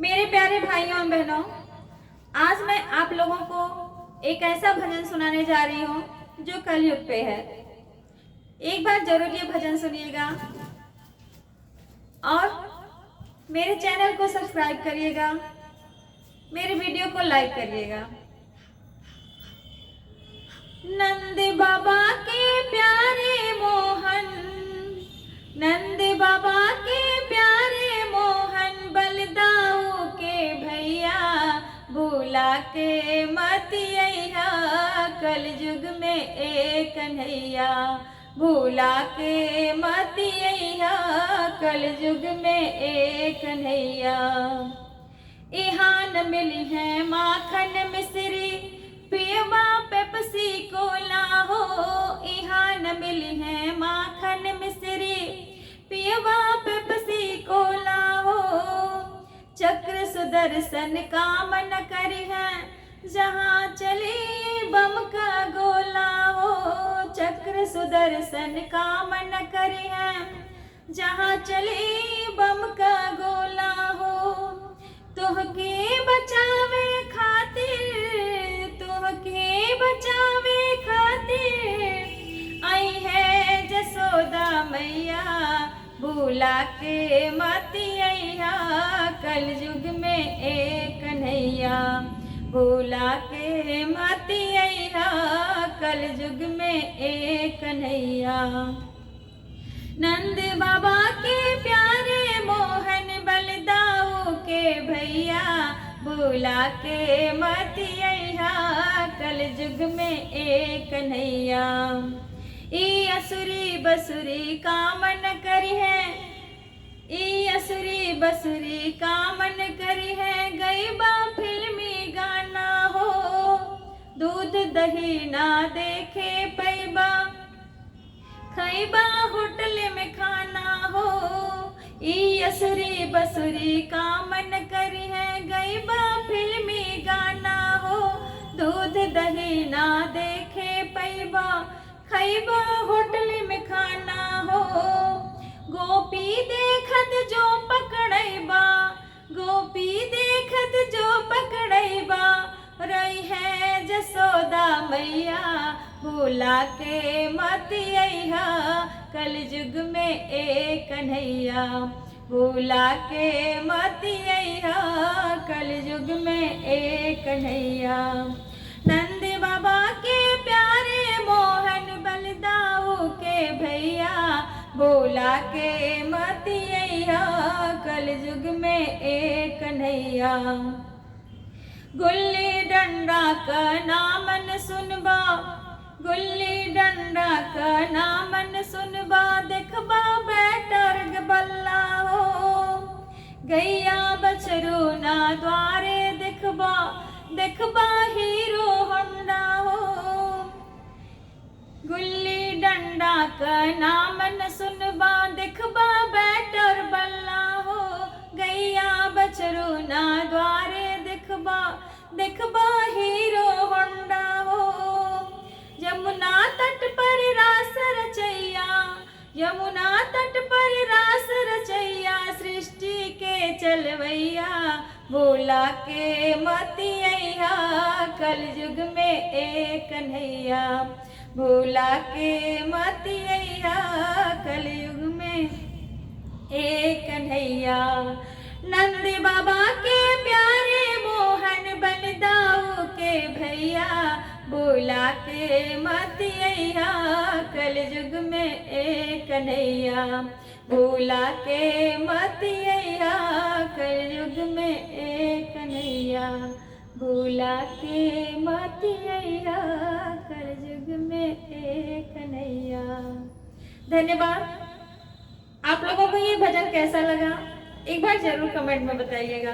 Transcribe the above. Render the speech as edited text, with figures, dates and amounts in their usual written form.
मेरे प्यारे भाइयों और बहनों, आज मैं आप लोगों को एक ऐसा भजन सुनाने जा रही हूँ जो कलयुग पे है। एक बार जरूर ये भजन सुनिएगा और मेरे चैनल को सब्सक्राइब करिएगा, मेरे वीडियो को लाइक करिएगा। नंद बाबा के प्यारे मोहन, नंद बाबा के प्यारे मोहन, बलदाऊ के भैया भूला के मत अइहा, कलयुग में एक कन्हैया भूला के मत अइहा, कलयुग में एक कन्हैया। इहाँ न मिली है माखन मिश्री, पियवा पेप्सी कोला हो। इहाँ न मिली है माखन मिश्री, पियवा पेप्सी कोला हो। चक्र सुदर्शन काम न करी है, जहाँ चली बम का गोला हो। चक्र सुदर्शन काम न करी है, जहाँ चली बम का गोला हो। तोहके बचावे खातिर, तोहके बचावे खातिर आई है जसोदा मैया, भूला के मत अइहा, कलयुग में एक कन्हैया भूला के मत अइहा, कलयुग में एक कन्हैया। नंद बाबा के प्यारे मोहन, बलदाऊ के भैया भूला के मत अइहा, कलयुग में एक कन्हैया। ई असुरी बसुरी कामन करी है, ई असुरी बसुरी कामन करी है, गईबा फिल्मी गाना हो। दूध दही ना देखे पैबा, खैबा होटल में खाना हो। ई असुरी बसुरी कामन करी है, गईबा फिल्मी गाना हो। दूध दही ना देखे पैबा, खैबा होटल में खाना हो। गोपी देखत जो पकड़ैबा, गोपी देखत जो पकड़ैबा, रही है जसोदा मैया भूला के मत अइहा, कलयुग में एक कन्हैया भूला के मत अइहा, कलयुग में एक कन्हैया। नंद बाबा के प्यारे मोहन, बलदाऊ के भैया भूला के मत अइहा, कलयुग में एक कन्हैया। गुल्ली डंडा का नामन सुनबा, गुल्ली डंडा का नामन सुनबा, देखबा बैटर बल्ला हो। गैया बछरू ना द्वारे देखबा, देखबा हीरो होंडा हो। गुल्ली डंडा का नामन सुनबा, देखबा बैटर बल्ला हो। गैया बछरू ना द्वारे देखबा, देखबा हीरो होंडा हो। यमुना तट पर रास रचैया, यमुना तट पर रास रचैया, सृष्टि के चलवैया भूला के मत अइहा, कलयुग में एक कन्हैया भूला के मत अइहा, कलयुग में एक कन्हैया। नंद बाबा के प्यारे मोहन, बलदाऊ के भैया भूला के मत अइहा, कलयुग में एक कन्हैया भूला के मत अइहा, कलयुग में एक कन्हैया भूला के मत अइहा, कलयुग में एक कन्हैया। धन्यवाद। आप लोगों को ये भजन कैसा लगा एक बार जरूर कमेंट में बताइएगा।